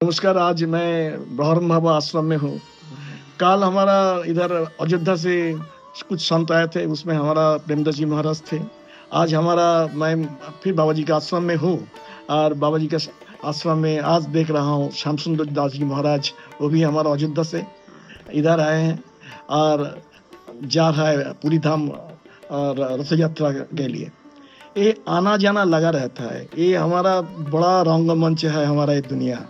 नमस्कार, आज मैं ब्रह्म बाबा आश्रम में हूँ। कल हमारा इधर अयोध्या से कुछ संत आए थे, उसमें हमारा प्रेमदास जी महाराज थे। आज मैं फिर बाबा जी के आश्रम में हूँ और बाबा जी के आश्रम में आज देख रहा हूँ श्याम सुंदर दास जी महाराज, वो भी हमारा अयोध्या से इधर आए हैं और जा रहा है पूरी धाम और रथ यात्रा के लिए। ये आना-जाना लगा रहता है। ये हमारा बड़ा रंगमंच है हमारा ये दुनिया।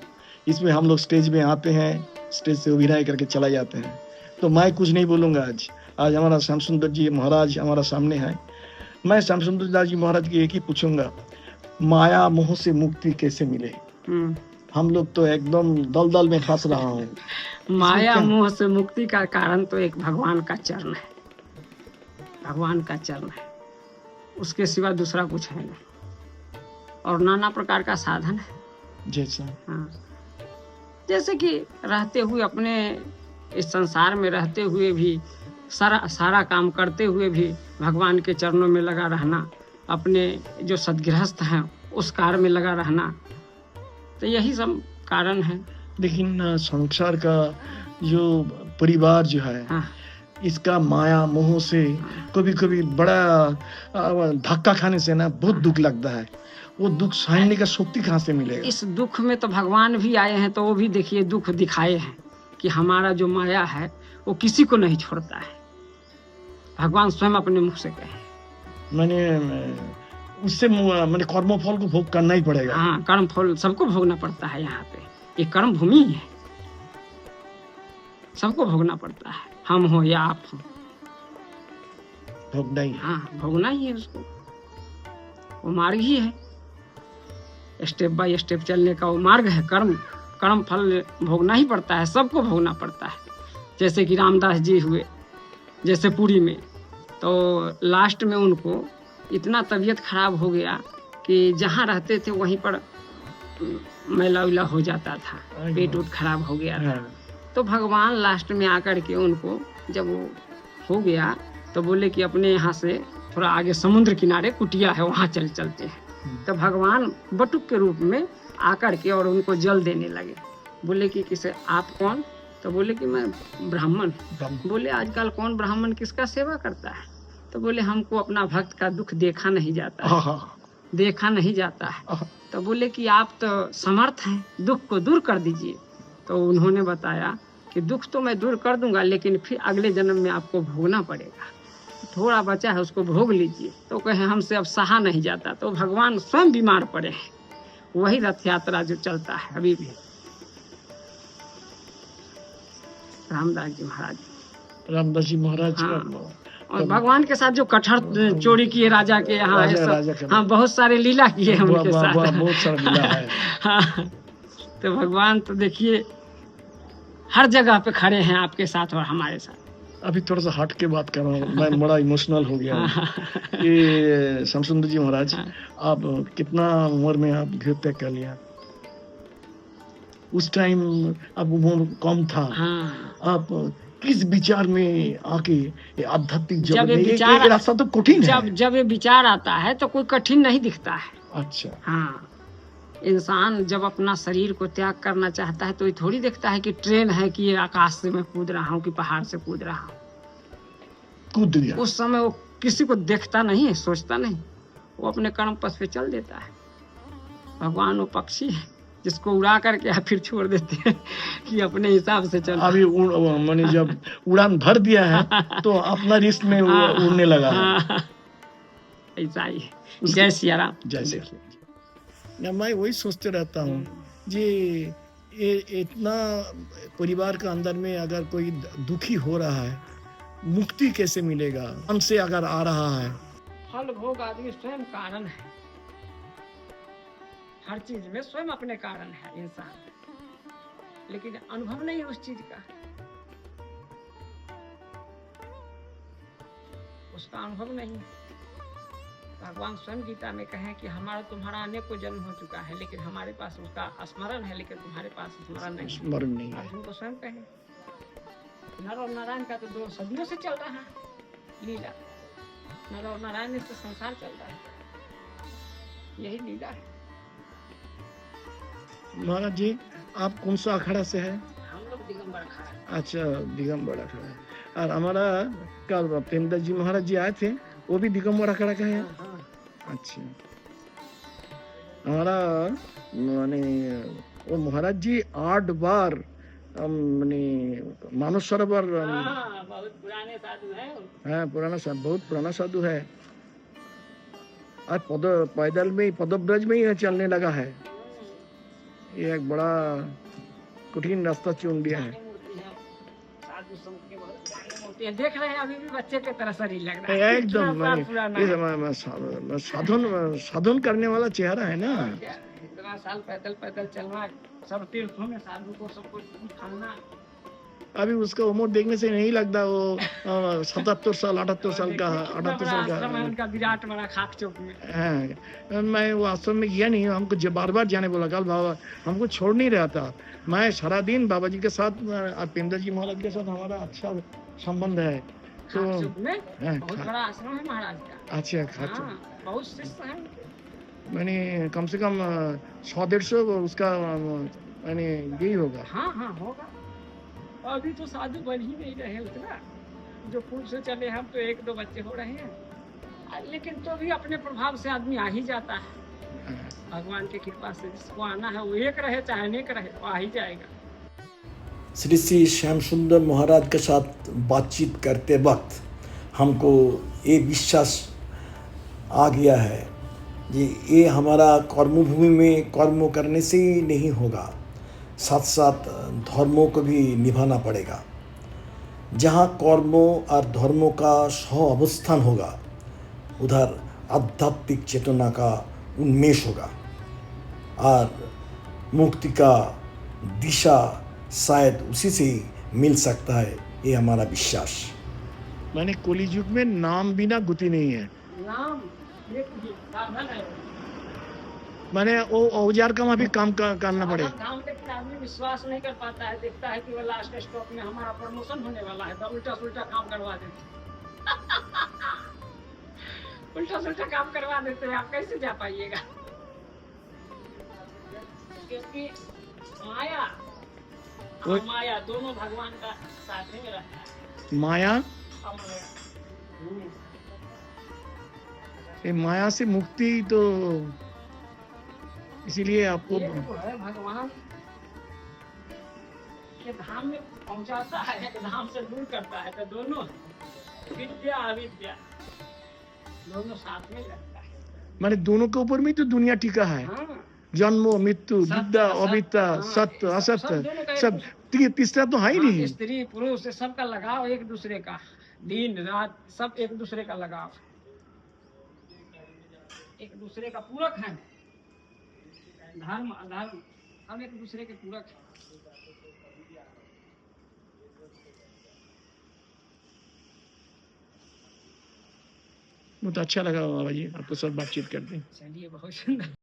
इसमें हम लोग स्टेज में आते हैं, स्टेज से अभिनय करके चले जाते हैं। तो मैं कुछ नहीं बोलूँगा आज। आज हमारा श्याम सुंदर जी महाराज हमारा सामने हैं। मैं श्याम सुंदर दास जी महाराज की एक ही पूछूँगा, माया मोह से मुक्ति कैसे मिले? हम लोग तो एकदम दलदल में फँस रहा हूँ। माया मोह से मुक्ति का कारण तो एक भगवान का चरण है। भगवान का चरण है, उसके सिवा दूसरा कुछ है नहीं। और नाना प्रकार का साधन है। जैसा हाँ, जैसे कि रहते हुए अपने इस संसार में रहते हुए भी सारा काम करते हुए भी भगवान के चरणों में लगा रहना, अपने जो सदगृहस्थ हैं उस कार्य में लगा रहना, तो यही सब कारण है। लेकिन संसार का जो परिवार जो है, हाँ, इसका माया मोह से कभी-कभी बड़ा धक्का खाने से ना बहुत दुख लगता है। वो दुख सहने का शक्ति कहाँ से मिलेगा? इस दुख में तो भगवान भी आए हैं, तो वो भी देखिए दुख दिखाए हैं कि हमारा जो माया है वो किसी को नहीं छोड़ता है। भगवान स्वयं अपने मुख से कहे। मैंने कर्मफल को भोग करना ही पड़ेगा। हाँ, कर्म फल सबको भोगना पड़ता है। यहाँ पे ये कर्म भूमि है, सबको भोगना पड़ता है, हम हो या आप हो, भोगना ही। हाँ, भोगना ही है उसको। वो मार्ग ही है, स्टेप बाय स्टेप चलने का वो मार्ग है। कर्म फल भोगना ही पड़ता है, सबको भोगना पड़ता है। जैसे कि रामदास जी हुए, जैसे पुरी में, तो लास्ट में उनको इतना तबीयत खराब हो गया कि जहाँ रहते थे वहीं पर मैला उला हो जाता था, पेट उट खराब हो गया था। तो भगवान लास्ट में आकर के उनको जब वो हो गया तो बोले कि अपने यहाँ से थोड़ा आगे समुद्र किनारे कुटिया है, वहाँ चलते हैं। तो भगवान बटुक के रूप में आकर के और उनको जल देने लगे। बोले कि किसे, आप कौन? तो बोले कि मैं ब्राह्मण। बोले आजकल कौन ब्राह्मण किसका सेवा करता है? तो बोले हमको अपना भक्त का दुख देखा नहीं जाता है, देखा नहीं जाता है। तो बोले कि आप तो समर्थ हैं, दुख को दूर कर दीजिए। तो उन्होंने बताया कि दुख तो मैं दूर कर दूंगा, लेकिन फिर अगले जन्म में आपको भोगना पड़ेगा। थोड़ा बचा है उसको भोग लीजिए। तो कहे हमसे अब सहा नहीं जाता। तो भगवान स्वयं बीमार पड़े हैं। वही रथ यात्रा जो चलता है अभी भी, रामदास जी महाराज। हाँ, और भगवान के साथ जो कटहर चोरी किए राजा के यहाँ, हाँ, बहुत सारे लीला किए हैं उनके साथ। बहुत सारा लीला है। हाँ, तो भगवान तो देखिए हर जगह पे खड़े हैं आपके साथ और हमारे साथ। अभी थोड़ा सा हट के बात कर रहा हूँ, मैं बड़ा इमोशनल हो गया हूँ। ये श्याम सुंदर जी महाराज, आप कितना उम्र में आप गृह त्याग कर लिया? उस टाइम अब उम्र कम था। हाँ। आप किस विचार में आके आध्यात्मिक जब ये रास्ता तो कठिन है। जब ये विचार आता है तो कोई कठिन नहीं दिखता है। अच्छा। हाँ, इंसान जब अपना शरीर को त्याग करना चाहता है तो ये थोड़ी देखता है कि ट्रेन है कि ये आकाश से मैं कूद रहा हूँ कि पहाड़ से कूद रहा हूँ। कूद गया। उस समय वो किसी को देखता नहीं है, सोचता नहीं, वो अपने कर्म पथ पे चल देता है। भगवान वो पक्षी है जिसको उड़ा करके आप फिर छोड़ देते हैं कि अपने हिसाब से चल। अभी मैंने जब उड़ान भर दिया है तो अपना रिस्क में उड़ने लगा है। ऐसा ही है। जय सिया राम। जय सिया राम। मैं वही सोचते रहता हूँ जी, ये इतना परिवार का अंदर में अगर कोई दुखी हो रहा है, मुक्ति कैसे मिलेगा? मन से अगर आ रहा है, फल भोग आदमी स्वयं कारण है। हर चीज में स्वयं अपने कारण है इंसान, लेकिन अनुभव नहीं है उस चीज का, उसका अनुभव नहीं। भगवान स्वयं गीता में कहे कि हमारा तुम्हारा अनेकों जन्म हो चुका है, लेकिन हमारे पास उसका स्मरण है, लेकिन तुम्हारे पास स्मरण नहीं है। अर्जुन को स्वयं कहे। नर और नारायण का तो 2 सदियों से चल रहा है लीला। नर और नारायण से संसार चल रहा है, यही लीला है। महाराज जी, आप कौन सा अखाड़ा से है? हम लोग दिगंबर अखाड़ा। अच्छा, दिगंबर अखाड़ा है। और हमारा कल प्रेमदास जी महाराज जी आए थे, वो भी दिगंबर अखाड़ा का है? हाँ हाँ। अच्छा। हमारा माने वो महाराज जी 8 बार माने मानस सरोवर हाँ, बहुत पुराने साधु हैं वो। हाँ, बहुत पुराना साधु है। आज पैदल में ही पदब्रज में ही चलने लगा है। ये एक बड़ा कठिन रास्ता चुन लिया है। पुरानी मूर्ति है, साधु संत के बहुत पुरानी मूर्ति है। देख रहे हैं अभी भी बच्चे के तरह शरीर लग रहा है। एकदम इतना साल पुराना ये है। साधन साधन करने वाला चेहरा है ना। क्या, इतना साल पैदल पैदल चलना, सब तीर्थों में साधु को सब कुछ खाना। अभी उसका उम्र देखने से नहीं लगता वो 77 साल 78 साल का कितना 78 बड़ा साल का आश्रम है उनका, विराट बड़ा खाक चौक में। हाँ, मैं वो आश्रम में गया नहीं, हमको बार बार जाने बोला, कल बाबा हमको छोड़ नहीं रहा था। मैं सारा दिन बाबा जी के साथ प्रेमदास जी महाराज के साथ हमारा अच्छा संबंध है। तो खाक चौक में हाँ, बहुत बड़ा आश्रम है महाराज का। अच्छा खाक हाँ, बहुत शिष्य हैं उनके। मैंने कम से कम 100-150 उसका मैंने यही होगा। हाँ हाँ होगा। अभी तो साधु बन ही नहीं रहे उतना, जो फूल से चले हम तो 1-2 बच्चे हो रहे हैं। लेकिन तो भी अपने प्रभाव से आदमी आ ही जाता है। भगवान की कृपा से जिसको आना है वो एक रहे चाहे अनेक रहे, वो आ ही जाएगा। श्री श्री श्याम सुंदर महाराज के साथ बातचीत करते वक्त हमको ये विश्वास आ गया है कि ये हमारा कर्मभूमि में कर्म करने से ही नहीं होगा, साथ साथ धर्मों को भी निभाना पड़ेगा। जहाँ कर्मों और धर्मों का सह अवस्थान होगा उधर आध्यात्मिक चेतना का उन्मेष होगा और मुक्ति का दिशा शायद उसी से मिल सकता है, ये हमारा विश्वास। मैंने कली युग में नाम बिना गति नहीं है। नाम एक ही साधन है। मैंने वो औजार का वहाँ भी काम करना पड़े। काम लेकिन आदमी विश्वास नहीं कर पाता है, देखता है कि वो लास्ट स्टॉप में हमारा प्रमोशन होने वाला है तो उल्टा सुल्टा काम करवा देते। उल्टा सुल्टा काम करवा देते हैं, आप कैसे जा पाइएगा? क्योंकि माया और माया दोनों भगवान का साथ में रहता है। माया और माया। ये माया से मुक्ति तो इसीलिए आपको ये जो है भगवान के धाम में पहुंचाता है, धाम से दूर करता है, तो दोनों विद्या अविद्या दोनों साथ में लगता है। माने दोनों के ऊपर में तो दुनिया टिका है। हाँ, जन्म मृत्यु विद्या अविद्या सत्य असत्य सब तीसरा तो है ही नहीं। स्त्री पुरुष सबका लगाव एक दूसरे का, दिन रात सब एक दूसरे का लगाव, एक दूसरे का पूरक है। धर्म अधर्म हम एक दूसरे के पूरक हैं। बहुत अच्छा लगा बाबा जी आपको सब बातचीत करते। चलिए, बहुत सुंदर।